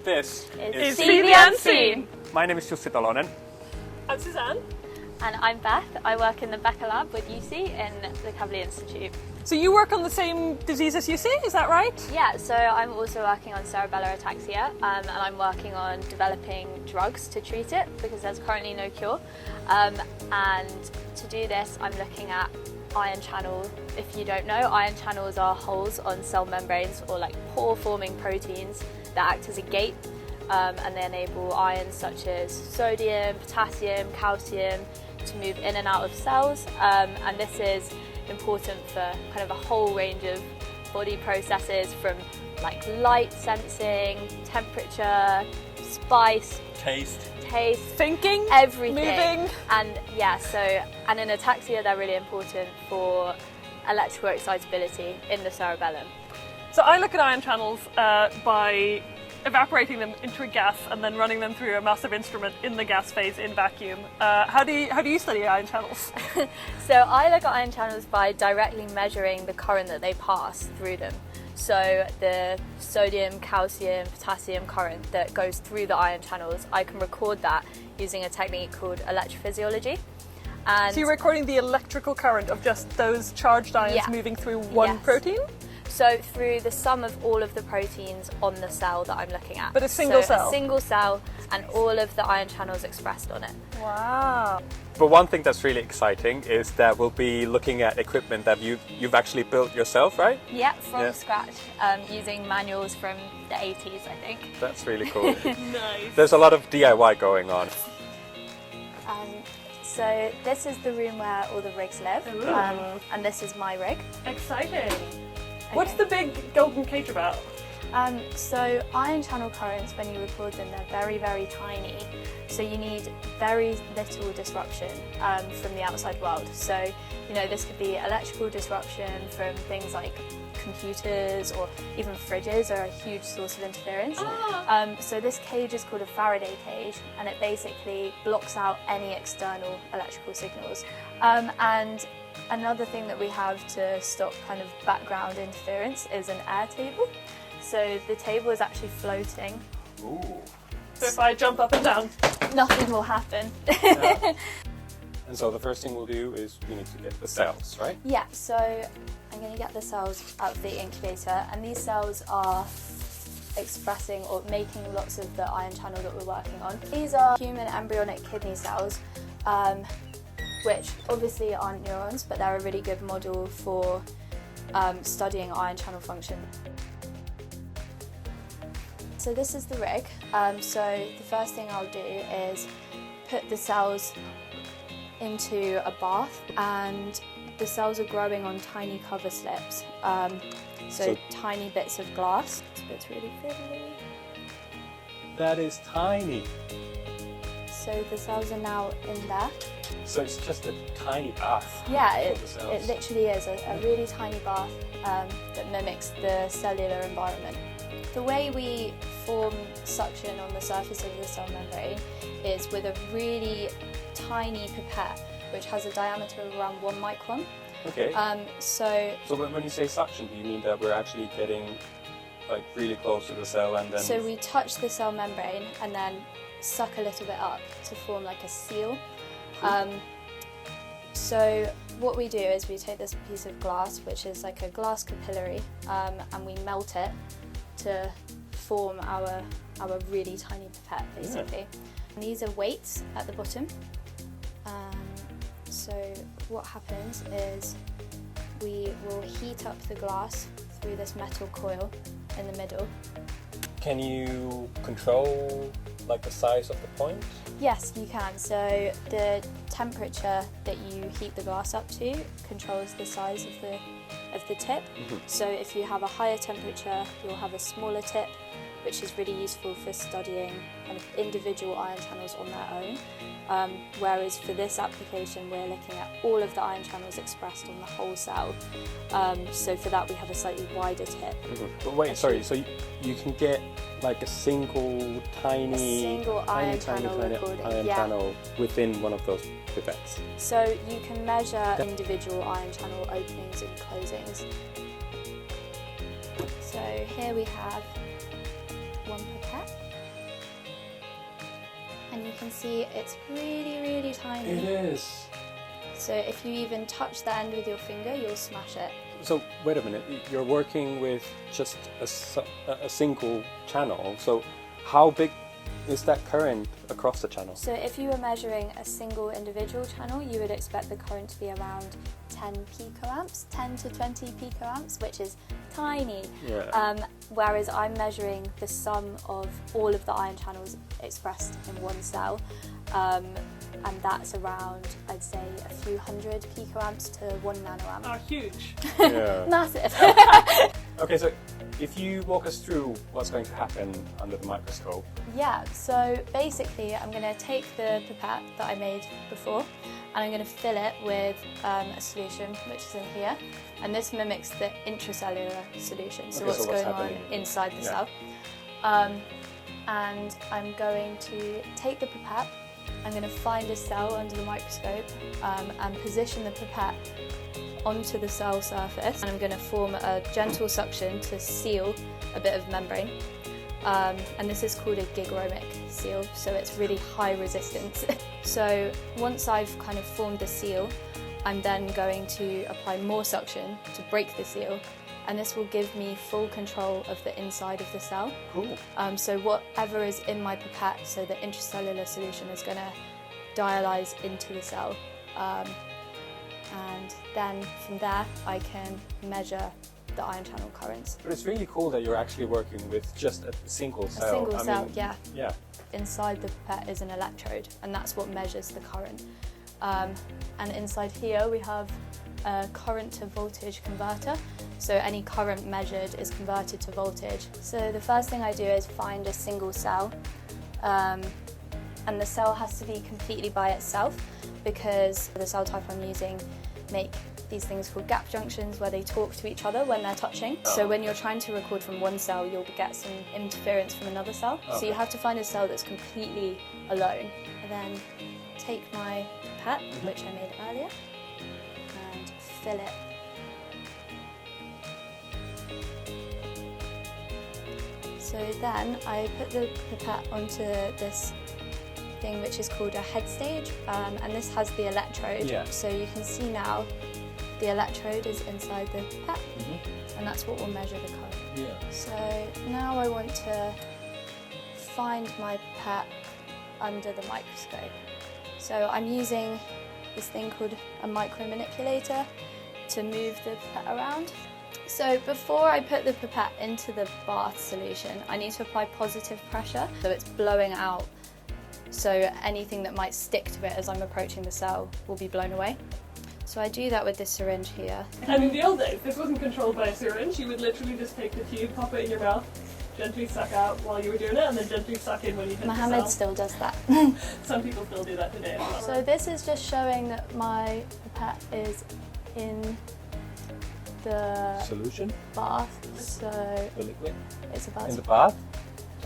This is See the Unseen. My name is Jussi Talonen. I'm Suzanne. And I'm Beth. I work in the Becker Lab with UC in the Kavli Institute. So you work on the same disease as UC, is that right? Yeah, so I'm also working on cerebellar ataxia and I'm working on developing drugs to treat it because there's currently no cure. And to do this, I'm looking at ion channel. If you don't know, ion channels are holes on cell membranes or like pore-forming proteins that act as a gate and they enable ions such as sodium, potassium, calcium to move in and out of cells, and this is important for kind of a whole range of body processes from like light sensing, temperature, spice, Taste, thinking, everything. Moving. And yeah, and in ataxia they're really important for electrical excitability in the cerebellum. So I look at ion channels by evaporating them into a gas and then running them through a massive instrument in the gas phase in vacuum. How do you study ion channels? So I look at ion channels by directly measuring the current that they pass through them. So the sodium, calcium, potassium current that goes through the ion channels, I can record that using a technique called electrophysiology. And so you're recording the electrical current of just those charged ions moving through one protein? So through the sum of all of the proteins on the cell that I'm looking at. But a single cell? A single cell and all of the ion channels expressed on it. Wow. But one thing that's really exciting is that we'll be looking at equipment that you've actually built yourself, right? Yeah, from scratch, using manuals from the 80s, I think. That's really cool. Nice. There's a lot of DIY going on. So this is the room where all the rigs live, and this is my rig. Exciting. What's the big golden cage about? So ion channel currents, when you record them, they're very, very tiny. So you need very little disruption from the outside world. So, you know, this could be electrical disruption from things like computers or even fridges are a huge source of interference. So this cage is called a Faraday cage and it basically blocks out any external electrical signals. And another thing that we have to stop kind of background interference is an air table. So the table is actually floating. Ooh. So if I jump up and down? Nothing will happen. And so the first thing we'll do is we need to get the cells, right? Yeah, so I'm going to get the cells out of the incubator and these cells are expressing or making lots of the ion channel that we're working on. These are human embryonic kidney cells, which obviously aren't neurons, but they're a really good model for studying ion channel function. So this is the rig. So the first thing I'll do is put the cells into a bath, and the cells are growing on tiny cover slips. So tiny bits of glass. It's really fiddly. That is tiny. So the cells are now in there. So it's just a tiny bath. Yeah, for the it literally is a really tiny bath that mimics the cellular environment. The way we form suction on the surface of the cell membrane is with a really tiny pipette, which has a diameter of around 1 micron. Okay. So when you say suction, do you mean that we're actually getting like really close to the cell and then... So we touch the cell membrane and then suck a little bit up to form like a seal. So what we do is we take this piece of glass, which is like a glass capillary, and we melt it to form our really tiny pipette, basically. And these are weights at the bottom. So what happens is we will heat up the glass through this metal coil in the middle. Can you control like the size of the point? Yes, you can. So the temperature that you heat the glass up to controls the size of the tip. So if you have a higher temperature, you'll have a smaller tip, which is really useful for studying kind of individual ion channels on their own. Whereas for this application, we're looking at all of the ion channels expressed on the whole cell. So for that, we have a slightly wider tip. But wait, sorry, so you can get like a single tiny ion channel within one of those pipettes? So you can measure individual ion channel openings and closings. So here we have one pipette. And you can see it's really, really tiny. It is. So if you even touch the end with your finger, you'll smash it. So wait a minute, you're working with just a single channel. So how big is that current across the channel? So if you were measuring a single individual channel, you would expect the current to be around 10 picoamps, 10 to 20 picoamps, which is tiny. Yeah. Whereas I'm measuring the sum of all of the ion channels expressed in one cell. And that's around, I'd say, a few hundred picoamps to 1 nanoamp. Oh, huge. Yeah. Massive. Okay, so if you walk us through what's going to happen under the microscope. Yeah, so basically I'm going to take the pipette that I made before and I'm going to fill it with a solution which is in here, and this mimics the intracellular solution, so Okay, what's going on happening inside the Yeah. cell. And I'm going to take the pipette, I'm going to find a cell under the microscope and position the pipette onto the cell surface, and I'm going to form a gentle suction to seal a bit of membrane, and this is called a gigaromic seal, so it's really high resistance. So once I've kind of formed the seal, I'm then going to apply more suction to break the seal, and this will give me full control of the inside of the cell. Cool. So whatever is in my pipette, so the intracellular solution is going to dialyze into the cell. And then from there I can measure the ion channel currents. But it's really cool that you're actually working with just a single cell. A single I cell, mean, yeah. Yeah. Inside the pipette is an electrode, and that's what measures the current. And inside here we have a current to voltage converter, so any current measured is converted to voltage. So the first thing I do is find a single cell, and the cell has to be completely by itself because the cell type I'm using make these things called gap junctions where they talk to each other when they're touching. So when you're trying to record from one cell, you'll get some interference from another cell. So you have to find a cell that's completely alone. And then take my pipette, which I made earlier, and fill it. So then I put the pipette onto this thing which is called a head stage, and this has the electrode. Yeah. So you can see now the electrode is inside the pipette, and that's what will measure the current. Yeah. So now I want to find my pipette under the microscope. So I'm using this thing called a micromanipulator to move the pipette around. So before I put the pipette into the bath solution, I need to apply positive pressure, so it's blowing out, so anything that might stick to it as I'm approaching the cell will be blown away. So I do that with this syringe here. And in the old days, this wasn't controlled by a syringe. You would literally just take the tube, pop it in your mouth, gently suck out while you were doing it, and then gently suck in when you hit Mohammed the cell. still does that. Some people still do that today as well. So this is just showing that my pipette is in the Solution? bath, so The liquid? it's about In the bath?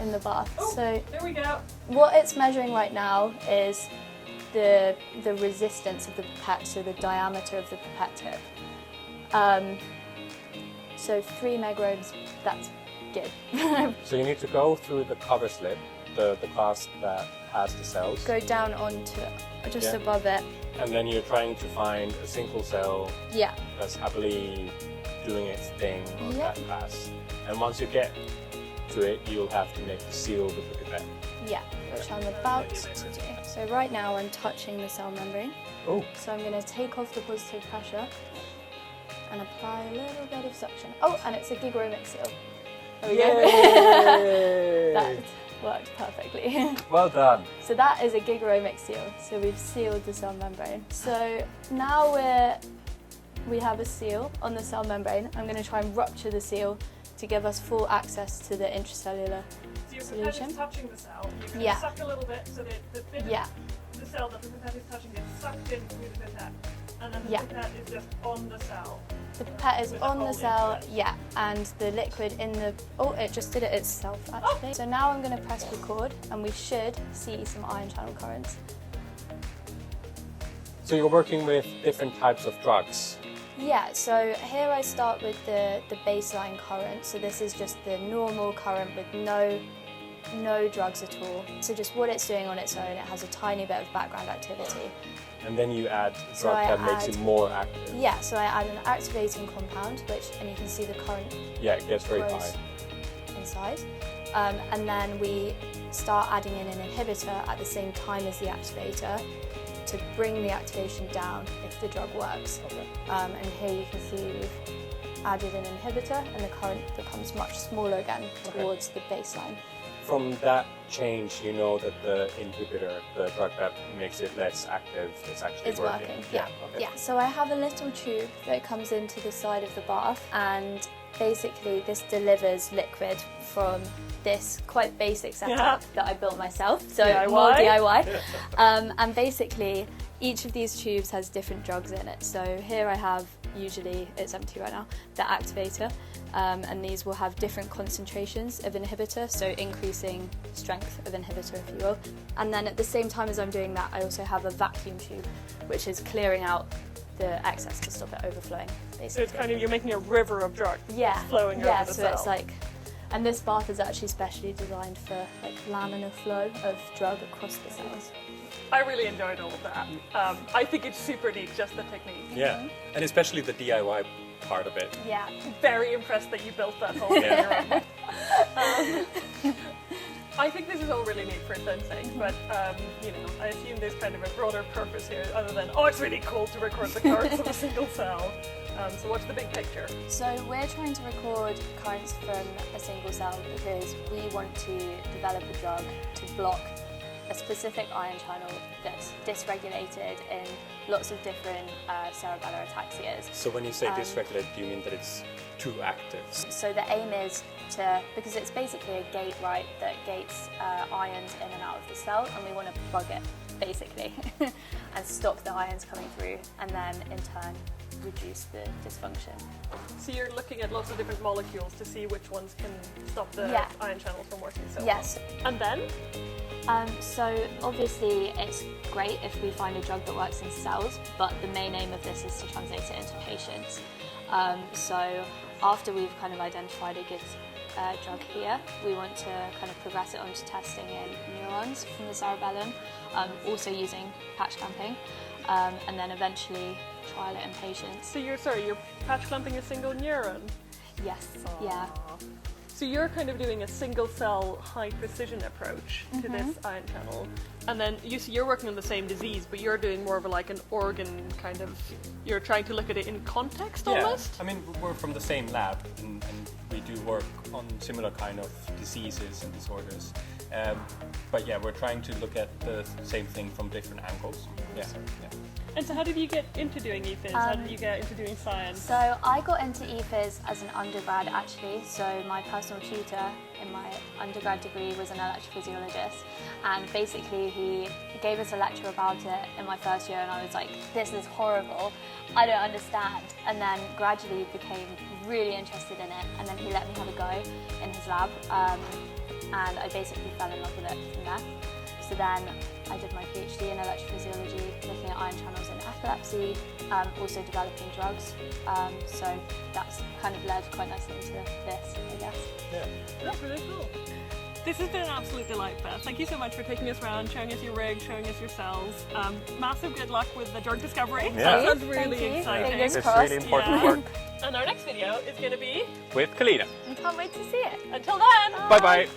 in the bath. Oh, So there we go. what it's measuring right now is the resistance of the pipette, so the diameter of the pipette tip. So 3 megohms, that's good. So you need to go through the cover slip, the glass that has the cells, Go down onto just Yeah. above it. and then you're trying to find a single cell Yeah. that's happily doing its thing on Yeah. that pass. And once you get to it, you'll have to make the seal with the pipette. Yeah, which I'm about to do. So right now I'm touching the cell membrane. Oh, So I'm going to take off the positive pressure and apply a little bit of suction. Oh, and it's a gigaromic seal. There we go. yay! That worked perfectly. Well done. So that is a gigaromic seal. So we've sealed the cell membrane. So now we have a seal on the cell membrane. I'm going to try and rupture the seal to give us full access to the intracellular. So your pipette Solution? is touching the cell. You're going to Yeah. suck a little bit so that the bit Yeah, of the cell that the pipette is touching gets sucked in through the pipette. And then the Yeah. pipette is just on the cell. the pipette is With a on hole the into cell, it. yeah, and the liquid in the, oh, it just did it itself actually. So now I'm going to press record and we should see some ion channel currents. So you're working with different types of drugs. Yeah, so here I start with the baseline current. So this is just the normal current with no no drugs at all. So just what it's doing on its own, it has a tiny bit of background activity. And then you add So drug I that makes it add- more active. Yeah, so I add an activating compound, and you can see the current Yeah, it gets very grows high. inside. And then we start adding in an inhibitor at the same time as the activator to bring the activation down if the drug works. Okay. And here you can see we've added an inhibitor and the current becomes much smaller again towards the baseline. From that change, you know that the inhibitor, the drug that makes it less active, is actually It's working, yeah. Okay. Yeah, so I have a little tube that comes into the side of the bath, and basically this delivers liquid from this quite basic setup that I built myself, so DIY. more DIY. And basically each of these tubes has different drugs in it. So here I have, usually it's empty right now, the activator, and these will have different concentrations of inhibitor, so increasing strength of inhibitor, if you will. And then at the same time as I'm doing that, I also have a vacuum tube, which is clearing out the excess to stop it overflowing, basically. So it's kind of, you're making a river of drug flowing over the so cell. it's like, and this bath is actually specially designed for like laminar flow of drug across the cells. I really enjoyed all of that. I think it's super neat, just the technique. Yeah, and especially the DIY part of it. Yeah. Very impressed that you built that whole thing around. I think this is all really neat for its own sake, but you know, I assume there's kind of a broader purpose here, other than it's really cool to record the currents of a single cell. So what's the big picture? So we're trying to record currents from a single cell because we want to develop a drug to block a specific ion channel that's dysregulated in lots of different cerebellar ataxias. So when you say dysregulated, do you mean that it's too active? So the aim is to, because it's basically a gate, right, that gates ions in and out of the cell, and we want to plug it, basically, and stop the ions coming through, and then in turn reduce the dysfunction. So you're looking at lots of different molecules to see which ones can stop the ion channels from working so Yes. well. And then? So obviously it's great if we find a drug that works in cells, but the main aim of this is to translate it into patients. So after we've kind of identified a good drug here, we want to kind of progress it onto testing in neurons from the cerebellum, also using patch clamping, and then eventually trial it in patients. So you're patch clamping a single neuron? Yes, yeah. So you're kind of doing a single cell high precision approach to this ion channel, and then you're working on the same disease, but you're doing more of like an organ kind of, you're trying to look at it in context almost? I mean, we're from the same lab and we do work on similar kind of diseases and disorders. But yeah, we're trying to look at the same thing from different angles. Yeah. And so how did you get into doing EPhys? How did you get into doing science? So I got into EPhys as an undergrad actually, so my personal tutor in my undergrad degree was an electrophysiologist, and basically he gave us a lecture about it in my first year, and I was like, this is horrible, I don't understand, and then gradually became really interested in it, and then he let me have a go in his lab, and I basically fell in love with it from there. So then I did my PhD in electrophysiology, looking at ion channels in epilepsy, also developing drugs. So that's kind of led quite nicely into this, I guess. Yeah. That's really cool. This has been an absolute delight, Beth. Thank you so much for taking us around, showing us your rig, showing us your cells. Massive good luck with the drug discovery. Yeah. That sounds Thank really you. exciting. Fingers It's crossed. really important Yeah. work. And our next video is going to be, With Kalina. I can't wait to see it. until then! Bye bye.